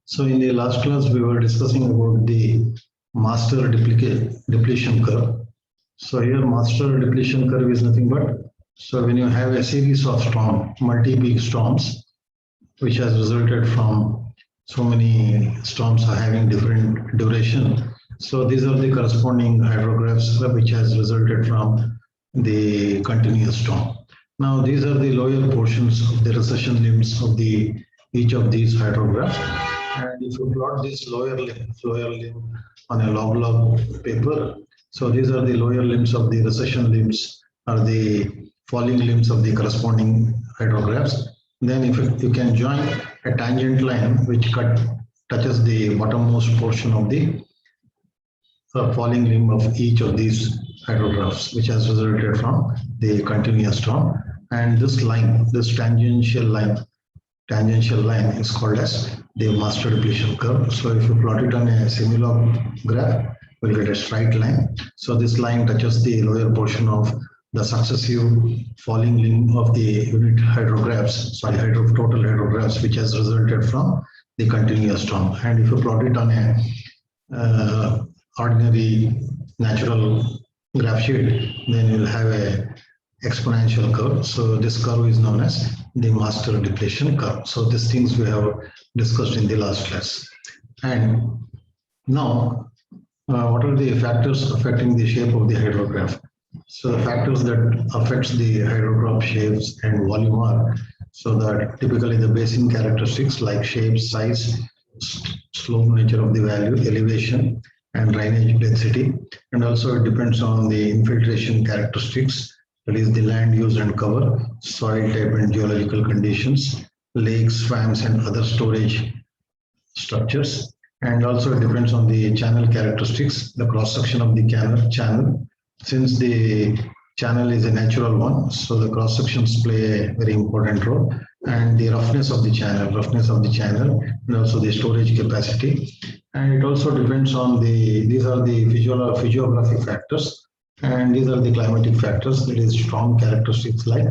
So in the last class, we were discussing about the master depletion curve. So here master depletion curve is nothing but, so when you have a series of multi-peak storms, which has resulted from so many storms are having different duration. So these are the corresponding hydrographs which has resulted from the continuous storm. Now these are the lower portions of the recession limbs of each of these hydrographs. And if you plot this lower limb on a log paper, so these are the lower limbs of the recession limbs or the falling limbs of the corresponding hydrographs. Then if you can join a tangent line which touches the bottommost portion of the falling limb of each of these hydrographs, which has resulted from the continuous storm. And this line, this tangential line is called as the master depletion curve. So if you plot it on a semi-log graph, we'll get a straight line. So this line touches the lower portion of the successive falling limb of the unit hydrographs, total hydrographs, which has resulted from the continuous storm. And if you plot it on a ordinary natural graph sheet, then you'll have a exponential curve. So this curve is known as the master depletion curve. So these things we have discussed in the last class. And now, what are the factors affecting the shape of the hydrograph? So the factors that affects the hydrograph shapes and volume are, so that typically the basin characteristics like shape, size, slope nature of the value, elevation, and drainage density. And also it depends on the infiltration characteristics, that is the land use and cover, soil type and geological conditions, lakes, swamps, and other storage structures. And also it depends on the channel characteristics, the cross section of the channel. Since the channel is a natural one, so the cross sections play a very important role, and the roughness of the channel, and also the storage capacity. And it also depends on these are the physiographic factors, and these are the climatic factors, that is strong characteristics like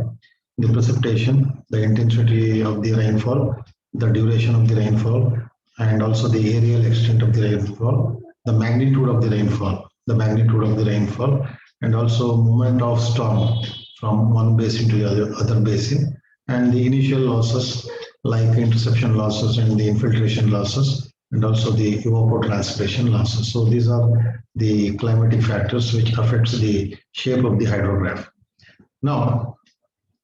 the precipitation, the intensity of the rainfall, the duration of the rainfall, and also the areal extent of the rainfall, the magnitude of the rainfall, and also movement of storm from one basin to the other basin, and the initial losses like interception losses and the infiltration losses, and also the evapotranspiration losses. So these are the climatic factors which affects the shape of the hydrograph. Now,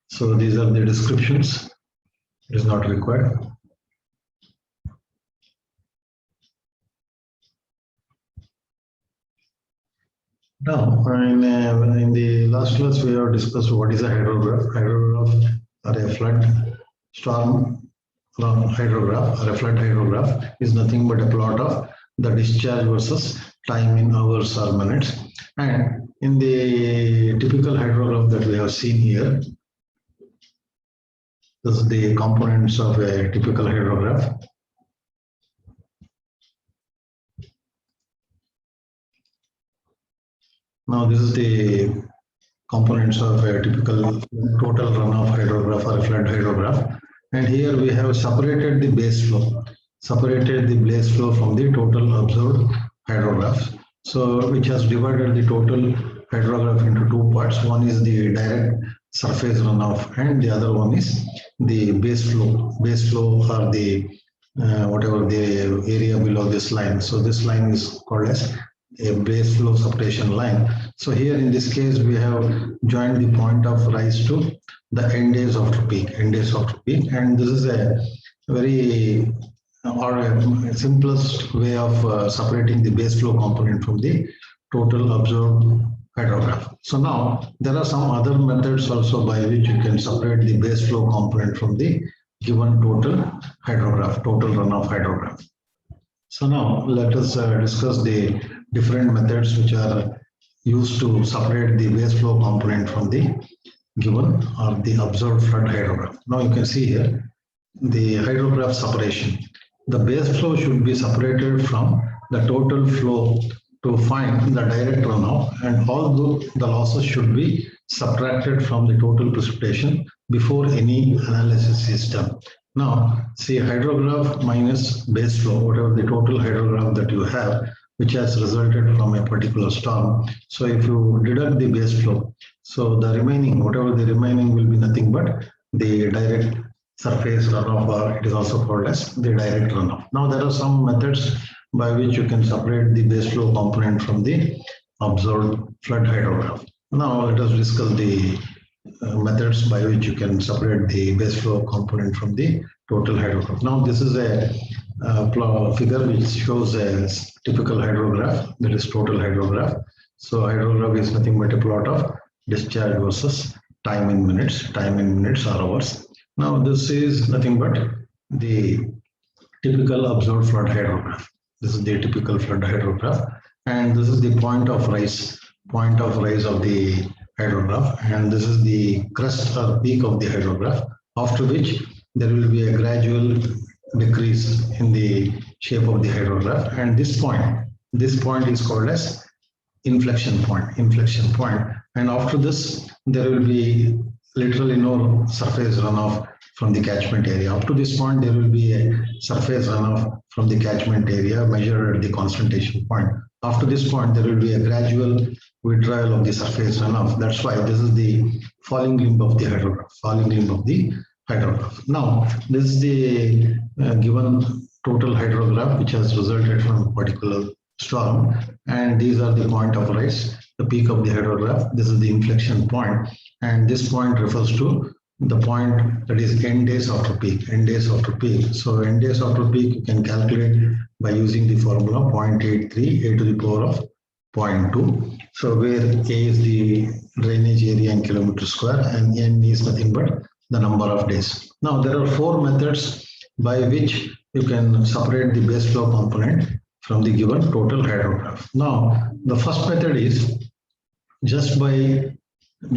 so these are the descriptions. It is not required. Now, in the last class, we have discussed what is a hydrograph. Hydrograph or a flood storm hydrograph or a flood hydrograph is nothing but a plot of the discharge versus time in hours or minutes. And in the typical hydrograph that we have seen here, this is the components of a typical hydrograph. Now this is the components of a typical total runoff hydrograph or a flood hydrograph. And here we have separated the base flow from the total observed hydrograph. So which has divided the total hydrograph into two parts. One is the direct surface runoff and the other one is the base flow. Base flow or the whatever the area below this line. So this line is called as a base flow separation line. So here in this case we have joined the point of rise to the end days after peak, and this is a very simplest way of separating the base flow component from the total observed hydrograph. So now there are some other methods also by which you can separate the base flow component from the given total runoff hydrograph. So now let us discuss the different methods which are used to separate the base flow component from the given or the observed flood hydrograph. Now you can see here the hydrograph separation. The base flow should be separated from the total flow to find the direct runoff, and although the losses should be subtracted from the total precipitation before any analysis is done. Now, see hydrograph minus base flow, whatever the total hydrograph that you have, which has resulted from a particular storm. So if you deduct the base flow, so the remaining, whatever the remaining will be nothing but the direct surface runoff, or it is also called as the direct runoff. Now, there are some methods by which you can separate the base flow component from the observed flood hydrograph. Now, let us discuss the methods by which you can separate the base flow component from the total hydrograph. Now, this is a figure which shows a typical hydrograph, that is total hydrograph. So hydrograph is nothing but a plot of discharge versus time in minutes or hours. Now, this is nothing but the typical observed flood hydrograph. This is the typical flood hydrograph, and this is the point of rise of the hydrograph, and this is the crest or peak of the hydrograph, after which there will be a gradual decrease in the shape of the hydrograph, and this point is called as inflection point, and after this there will be literally no surface runoff from the catchment area. Up to this point there will be a surface runoff from the catchment area measured at the concentration point. After this point there will be a gradual withdrawal of the surface runoff. That's why this is the falling limb of the hydrograph. Now, this is the given total hydrograph which has resulted from a particular storm, and these are the point of rise, the peak of the hydrograph. This is the inflection point, and this point refers to the point that is n days after peak. So n days after peak you can calculate by using the formula 0.83 a to the power of 0.2. So where A is the drainage area in kilometer square and n is nothing but the number of days. Now, there are four methods by which you can separate the base flow component from the given total hydrograph. Now, the first method is just by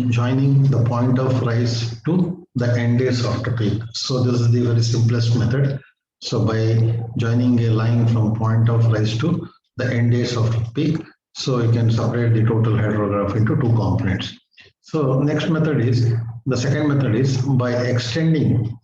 joining the point of rise to the n days after peak. So this is the very simplest method. So by joining a line from point of rise to the n days after peak, so you can separate the total hydrograph into two components. So the second method is by extending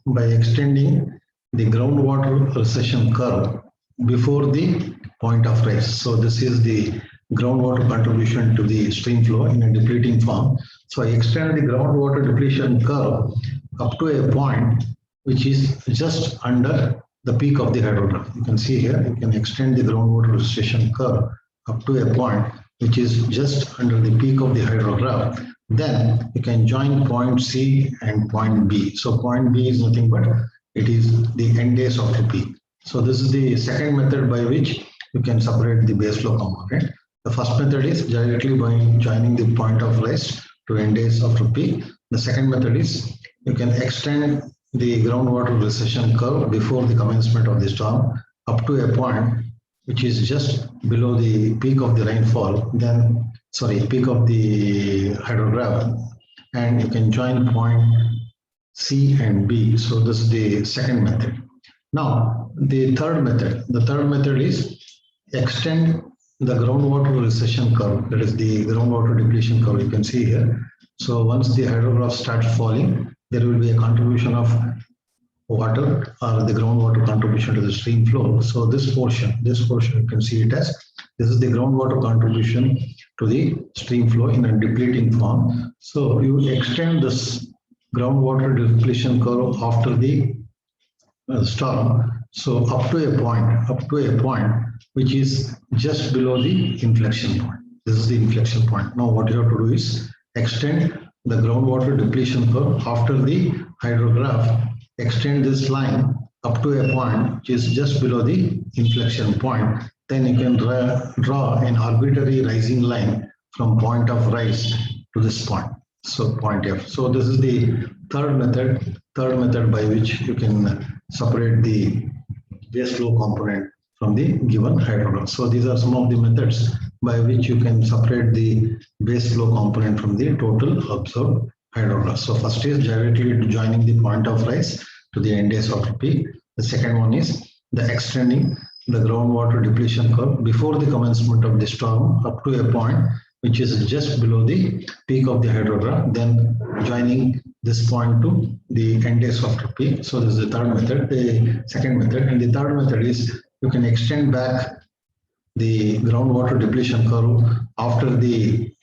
the groundwater recession curve before the point of rise. So this is the groundwater contribution to the stream flow in a depleting form. So I extend the groundwater depletion curve up to a point which is just under the peak of the hydrograph. You can see here, you can extend the groundwater recession curve up to a point which is just under the peak of the hydrograph. Then you can join point C and point B. So point B is nothing but it is the n days after peak. So this is the second method by which you can separate the base flow component. The first method is directly by joining the point of rise to n days after peak. The second method is you can extend the groundwater recession curve before the commencement of the storm up to a point which is just below the peak of the rainfall, peak of the hydrograph, and you can join point C and B. So this is the second method. Now, the third method is extend the groundwater recession curve, that is the groundwater depletion curve you can see here. So once the hydrograph starts falling, there will be a contribution of water or the groundwater contribution to the stream flow. So this portion you can see it as this is the groundwater contribution to the stream flow in a depleting form. So you extend this groundwater depletion curve after the storm, so up to a point which is just below the inflection point. This is the inflection point. Now what you have to do is extend the groundwater depletion curve after the hydrograph. Extend this line up to a point which is just below the inflection point. Then you can draw an arbitrary rising line from point of rise to this point. So point F. So this is the third method by which you can separate the base flow component from the given hydrograph. So these are some of the methods by which you can separate the base flow component from the total observed hydrograph. So first is directly joining the point of rise to the n days after peak. The second one is the extending the groundwater depletion curve before the commencement of the storm up to a point which is just below the peak of the hydrograph, then joining this point to the end-days after peak. So this is the third method, the second method. And the third method is you can extend back the groundwater depletion curve after the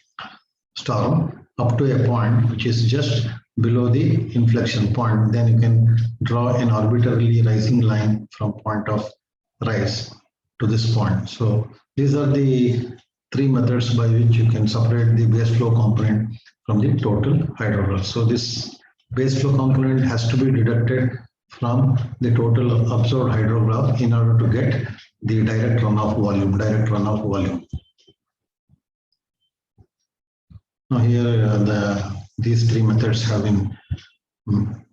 storm up to a point which is just below the inflection point. Then you can draw an arbitrarily rising line from point of rise to this point. So these are the three methods by which you can separate the base flow component from the total hydrograph. So this base flow component has to be deducted from the total observed hydrograph in order to get the direct runoff volume, Now here these three methods have been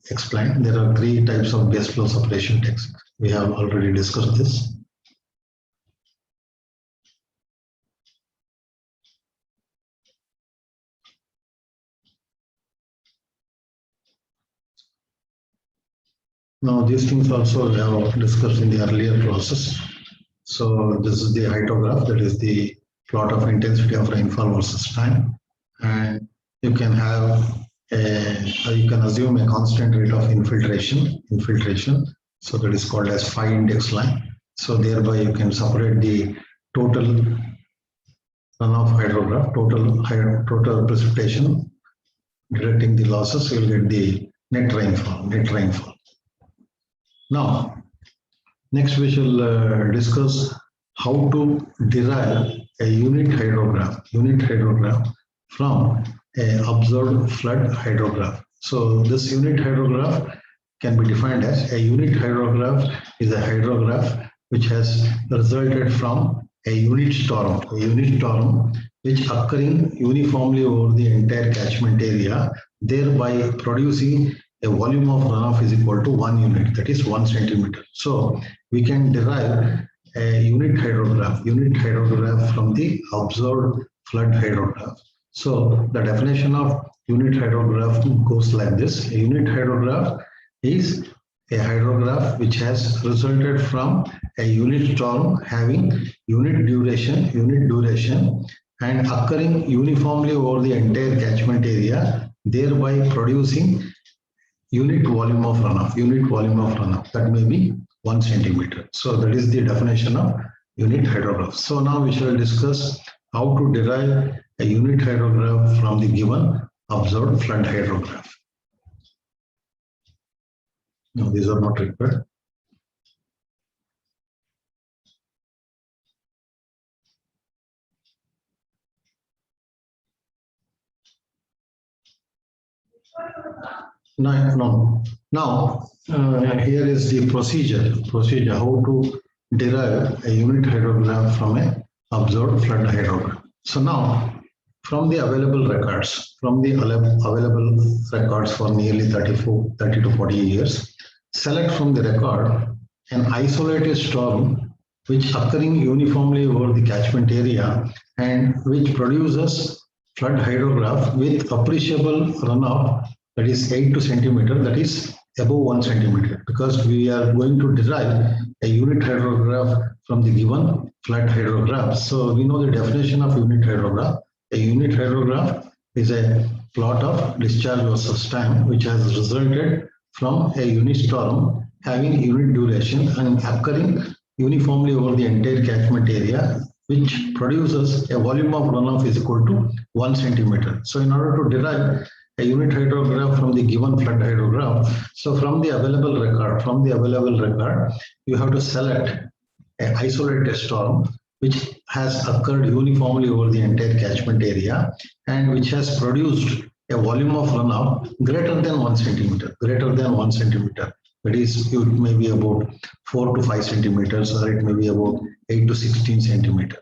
explained. There are three types of base flow separation techniques. We have already discussed this. Now these things also we have discussed in the earlier process. So this is the hydrograph, that is the plot of intensity of rainfall versus time. And you can have you can assume a constant rate of infiltration. So that is called as phi index line. So thereby you can separate the total runoff hydrograph, total precipitation, deducting the losses, you will get the net rainfall. Now, next we shall discuss how to derive a unit hydrograph from an observed flood hydrograph. So this unit hydrograph can be defined as a unit hydrograph is a hydrograph which has resulted from a unit storm which occurring uniformly over the entire catchment area, thereby producing a volume of runoff is equal to 1 unit, that is 1 centimeter. So we can derive a unit hydrograph from the observed flood hydrograph. So the definition of unit hydrograph goes like this. A unit hydrograph is a hydrograph which has resulted from a unit storm having unit duration and occurring uniformly over the entire catchment area, thereby producing unit volume of runoff that may be 1 centimeter. So that is the definition of unit hydrograph. So now we shall discuss how to derive a unit hydrograph from the given observed flood hydrograph. No, these are not required. Now, here is the procedure how to derive a unit hydrograph from a observed flood hydrograph. So now, from the available records for nearly 30 to 40 years, select from the record an isolated storm which occurring uniformly over the catchment area and which produces flood hydrograph with appreciable runoff, that is 8 centimeter, that is above 1 centimeter, because we are going to derive a unit hydrograph from the given flood hydrograph. So we know the definition of unit hydrograph. A unit hydrograph is a plot of discharge versus time which has resulted from a unit storm having unit duration and occurring uniformly over the entire catchment area, which produces a volume of runoff is equal to 1 centimeter. So in order to derive a unit hydrograph from the given flood hydrograph, so from the available record, you have to select an isolated storm which has occurred uniformly over the entire catchment area and which has produced a volume of runoff greater than 1 centimeter. That is, it may be about 4 to 5 centimeters, or it may be about 8 to 16 centimeters.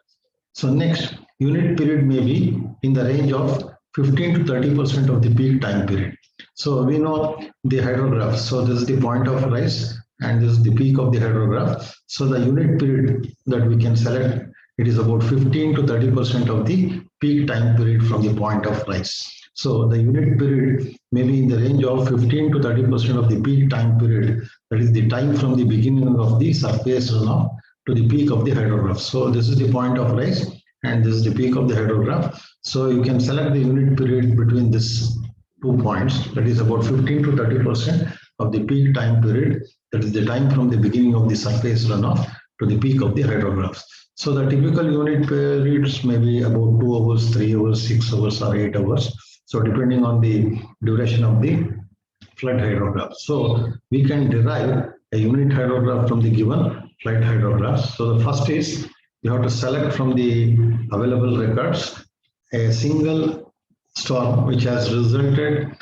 So next, unit period may be in the range of 15 to 30% of the peak time period. So we know the hydrograph. So this is the point of rise and this is the peak of the hydrograph. So the unit period that we can select, it is about 15 to 30% of the peak time period from the point of rise. So the unit period may be in the range of 15 to 30% of the peak time period. That is the time from the beginning of the surface runoff to the peak of the hydrograph. So this is the point of rise and this is the peak of the hydrograph. So you can select the unit period between these 2 points, that is about 15 to 30% of the peak time period, that is the time from the beginning of the surface runoff to the peak of the hydrographs. So the typical unit periods may be about 2 hours, 3 hours, 6 hours, or 8 hours. So depending on the duration of the flood hydrograph. So we can derive a unit hydrograph from the given flood hydrographs. So the first is you have to select from the available records a single storm which has resulted,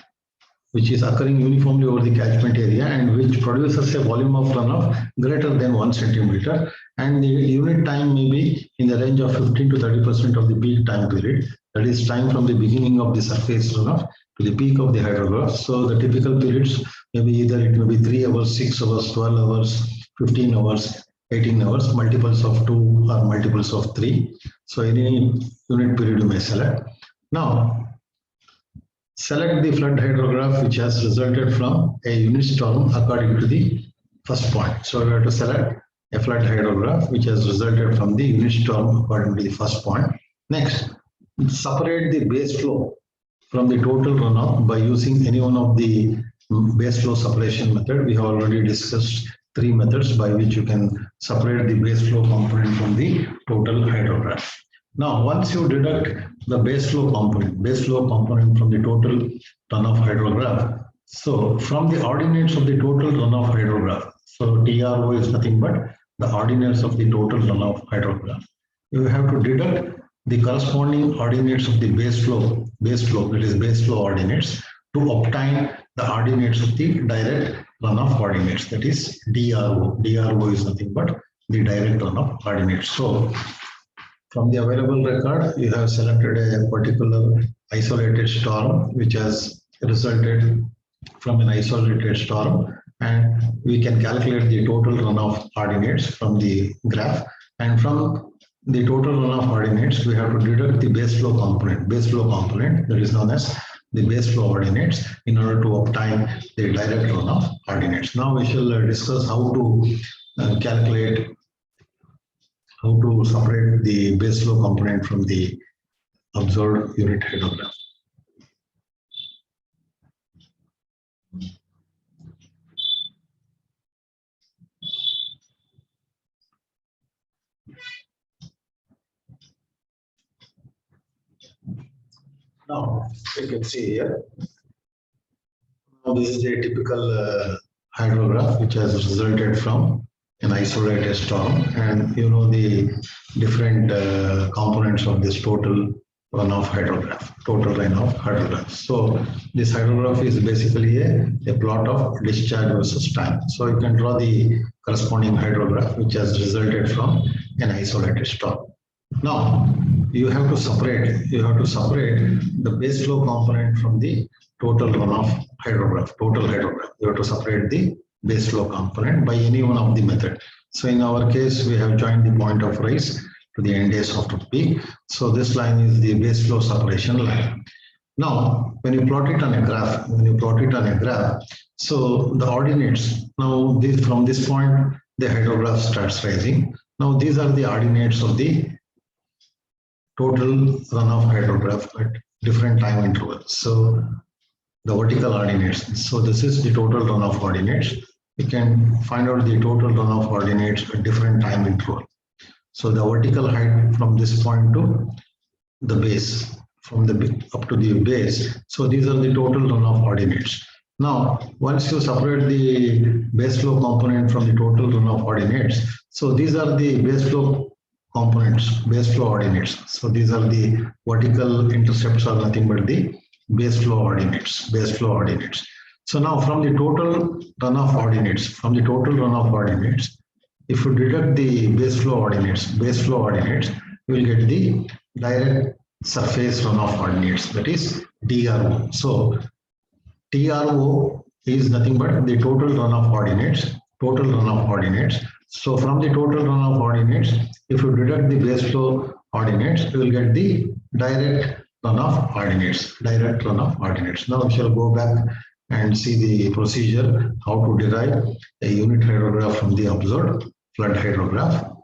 which is occurring uniformly over the catchment area and which produces a volume of runoff greater than 1 centimeter, and the unit time may be in the range of 15 to 30% of the peak time period, that is time from the beginning of the surface runoff to the peak of the hydrograph. So the typical periods may be either it may be 3 hours, 6 hours, 12 hours, 15 hours, 18 hours, multiples of 2 or multiples of 3. So any unit period you may select. Now, select the flood hydrograph which has resulted from a unit storm according to the first point. So we have to select a flood hydrograph which has resulted from the unit storm according to the first point. Next, separate the base flow from the total runoff by using any one of the base flow separation method. We have already discussed 3 methods by which you can separate the base flow component from the total hydrograph. Now, once you deduct the base flow component from the total runoff hydrograph, so from the ordinates of the total runoff hydrograph, so TRO is nothing but the ordinates of the total runoff hydrograph, you have to deduct the corresponding ordinates of the base flow, that is base flow ordinates, to obtain the ordinates of the direct runoff ordinates, that is DRO. DRO is nothing but the direct runoff ordinates. So from the available record, you have selected a particular isolated storm which has resulted from an isolated storm, and we can calculate the total runoff ordinates from the graph, and from the total runoff ordinates we have to deduct the base flow component that is known as the base flow ordinates in order to obtain the direct runoff ordinates. Now we shall discuss how to separate the base flow component from the observed unit hydrograph. Now you can see here. Now this is a typical hydrograph which has resulted from an isolated storm, and you know the different components of this total runoff hydrograph. So this hydrograph is basically a plot of discharge versus time. So you can draw the corresponding hydrograph which has resulted from an isolated storm. Now you have to separate the base flow component from the total runoff hydrograph. You have to separate the base flow component by any one of the method. So in our case, we have joined the point of rise to the end days after peak. So this line is the base flow separation line. Now, when you plot it on a graph, so the ordinates, now from this point, the hydrograph starts rising. Now these are the ordinates of the total runoff hydrograph at different time intervals. So the vertical ordinates. So this is the total runoff ordinates. You can find out the total runoff ordinates at different time interval. So the vertical height from this point to the base, from the up to the base. So these are the total runoff ordinates. Now, once you separate the base flow component from the total runoff ordinates, so these are the base flow components, base flow ordinates. So these are the vertical intercepts are nothing but the base flow ordinates. So now from the total runoff ordinates, if you deduct the base flow ordinates, you will get the direct surface runoff ordinates, that is DRO. So TRO is nothing but the total runoff ordinates. So from the total runoff ordinates, if you deduct the base flow ordinates, you will get the direct runoff ordinates. Now we shall go back and see the procedure how to derive a unit hydrograph from the observed flood hydrograph.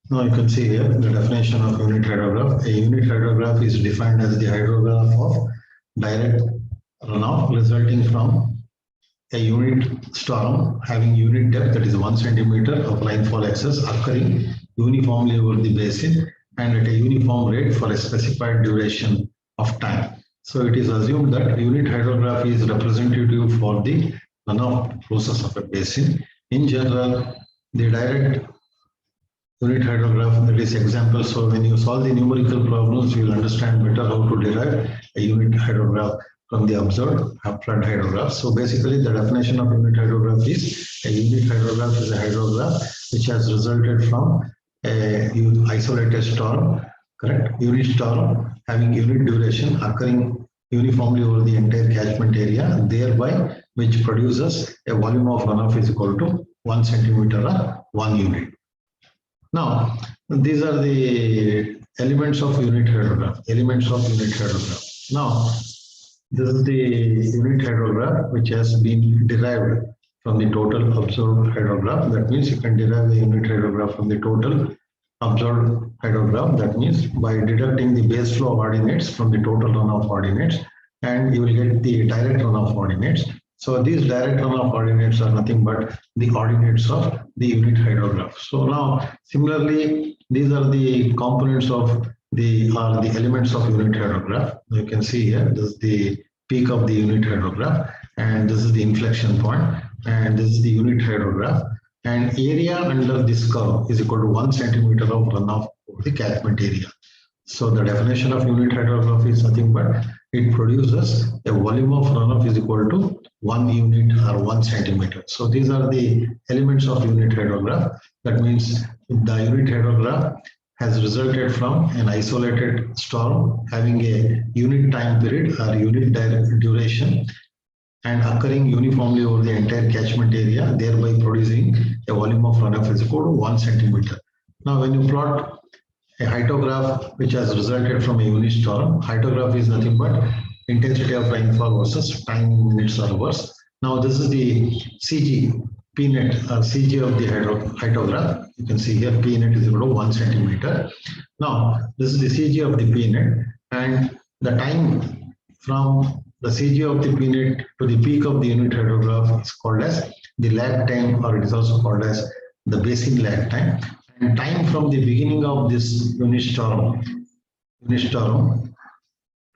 Now you can see here the definition of unit hydrograph. A unit hydrograph is defined as the hydrograph of direct runoff resulting from a unit storm having unit depth, that is 1 centimeter of rainfall excess, occurring uniformly over the basin and at a uniform rate for a specified duration of time. So it is assumed that unit hydrograph is representative for the runoff process of a basin. In general, the direct unit hydrograph, that is example. So when you solve the numerical problems, you will understand better how to derive a unit hydrograph from the observed flood hydrograph. So basically the definition of unit hydrograph is a unit hydrograph is a hydrograph which has resulted from a isolated storm, correct? Unit storm having unit duration occurring uniformly over the entire catchment area, thereby which produces a volume of runoff is equal to 1 centimeter or 1 unit. Now, these are the elements of unit hydrograph. Now, this is the unit hydrograph which has been derived from the total observed hydrograph. That means you can derive the unit hydrograph from the total observed hydrograph. That means by deducting the base flow ordinates from the total runoff ordinates, and you will get the direct runoff ordinates. So these direct runoff ordinates are nothing but the ordinates of the unit hydrograph. So now, similarly, these are the components of the elements of unit hydrograph. You can see here, this is the peak of the unit hydrograph, and this is the inflection point, and this is the unit hydrograph. And area under this curve is equal to 1 centimeter of runoff over the catchment area. So the definition of unit hydrograph is nothing but it produces a volume of runoff is equal to 1 unit or 1 centimeter. So these are the elements of unit hydrograph. That means the unit hydrograph has resulted from an isolated storm having a unit time period or unit duration and occurring uniformly over the entire catchment area, thereby producing a volume of runoff is equal to 1 centimeter. Now, when you plot a hydrograph which has resulted from a unit storm, hydrograph is nothing but intensity of rainfall versus time in minutes or hours. Now, this is the CG, P-net or CG of the hydrograph. You can see here P-net is equal to 1 centimeter. Now, this is the CG of the P-net, and the time from the CG of the P-net to the peak of the unit hydrograph is called as the lag time, or it is also called as the basin lag time. And time from the beginning of this unit storm to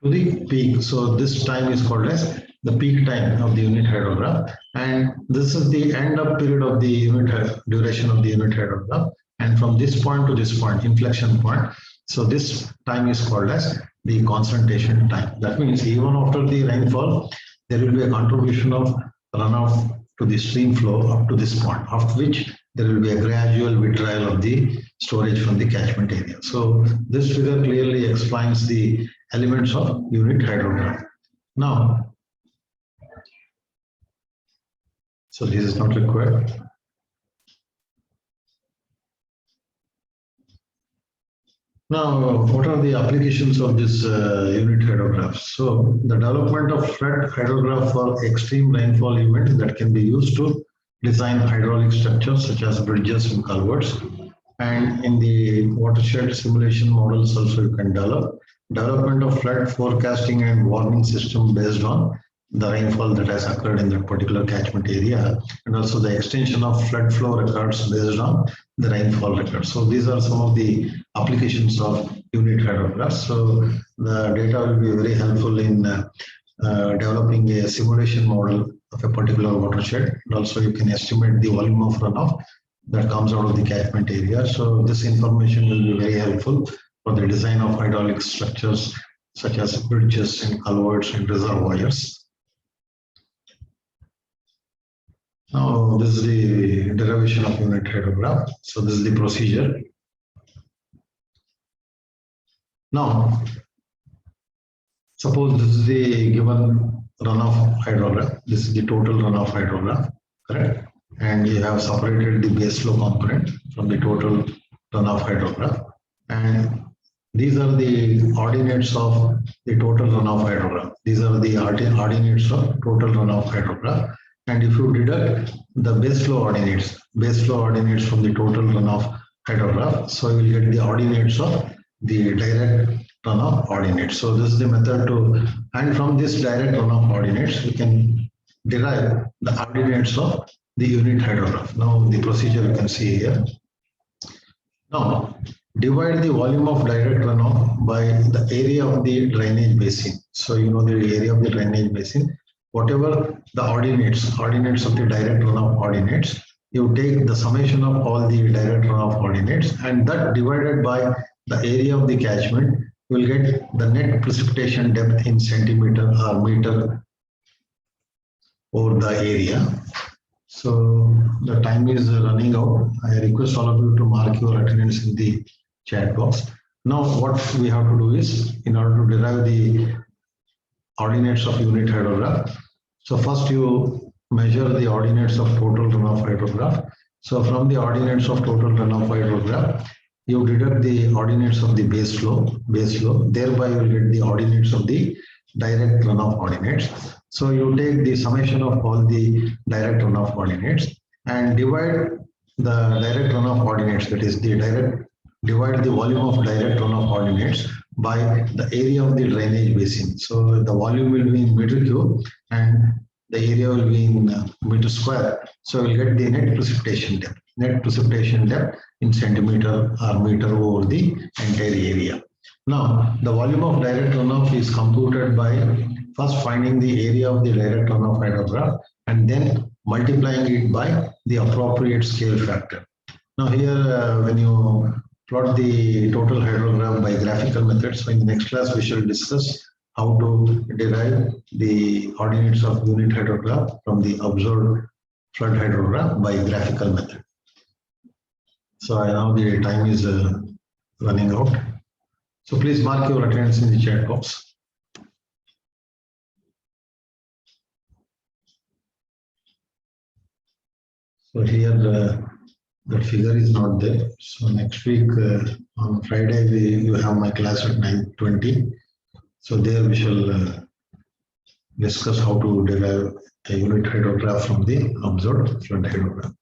the peak. So this time is called as the peak time of the unit hydrograph, and this is the end up period of the unit duration of the unit hydrograph. And from this point to this point, inflection point. So this time is called as the concentration time. That means even after the rainfall, there will be a contribution of runoff to the stream flow up to this point, after which there will be a gradual withdrawal of the storage from the catchment area. So this figure clearly explains the elements of unit hydrograph. Now, so this is not required. Now, what are the applications of this unit hydrograph? So the development of flood hydrograph for extreme rainfall events that can be used to design hydraulic structures such as bridges and culverts. And in the watershed simulation models also you can development of flood forecasting and warning system based on the rainfall that has occurred in that particular catchment area, and also the extension of flood flow records based on the rainfall records. So these are some of the applications of unit hydrographs. So the data will be very helpful in developing a simulation model of a particular watershed, and also you can estimate the volume of runoff that comes out of the catchment area. So this information will be very helpful for the design of hydraulic structures such as bridges and culverts and reservoirs. Now, this is the derivation of unit hydrograph. So this is the procedure. Now, suppose this is the given runoff hydrograph. This is the total runoff hydrograph, correct? And you have separated the base flow component from the total runoff hydrograph. And these are the ordinates of the total runoff hydrograph. These are the ordinates of total runoff hydrograph. And if you deduct the base flow ordinates from the total runoff hydrograph. So you will get the ordinates of the direct runoff ordinates. So this is the method to, and from this direct runoff ordinates, we can derive the ordinates of the unit hydrograph. Now the procedure you can see here. Now divide the volume of direct runoff by the area of the drainage basin. So you know the area of the drainage basin. Whatever the ordinates of the direct runoff ordinates, you take the summation of all the direct runoff ordinates, and that divided by the area of the catchment, you will get the net precipitation depth in centimeter or meter over the area. So the time is running out. I request all of you to mark your attendance in the chat box. Now what we have to do is, in order to derive the ordinates of unit hydrograph, so first you measure the ordinates of total runoff hydrograph. So from the ordinates of total runoff hydrograph, you deduct the ordinates of the base flow, thereby you will get the ordinates of the direct runoff ordinates. So you take the summation of all the direct runoff ordinates and divide the direct runoff ordinates, that is divide the volume of direct runoff ordinates by the area of the drainage basin. So the volume will be in meter cube and the area will be in meter square. So we'll get the net precipitation depth in centimeter or meter over the entire area. Now the volume of direct runoff is computed by first finding the area of the direct runoff hydrograph and then multiplying it by the appropriate scale factor. Now here when you plot the total hydrograph by graphical methods, so in the next class we shall discuss how to derive the ordinates of unit hydrograph from the observed flood hydrograph by graphical method. So now the time is running out. So please mark your attendance in the chat box. So here that figure is not there. So next week on Friday you have my class at 9:20. So there we shall discuss how to derive a unit hydrograph from the observed flood hydrograph.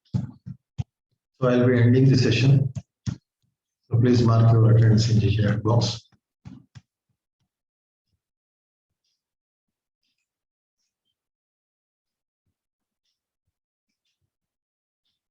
So I'll be ending the session. So please mark your attendance in the chat box.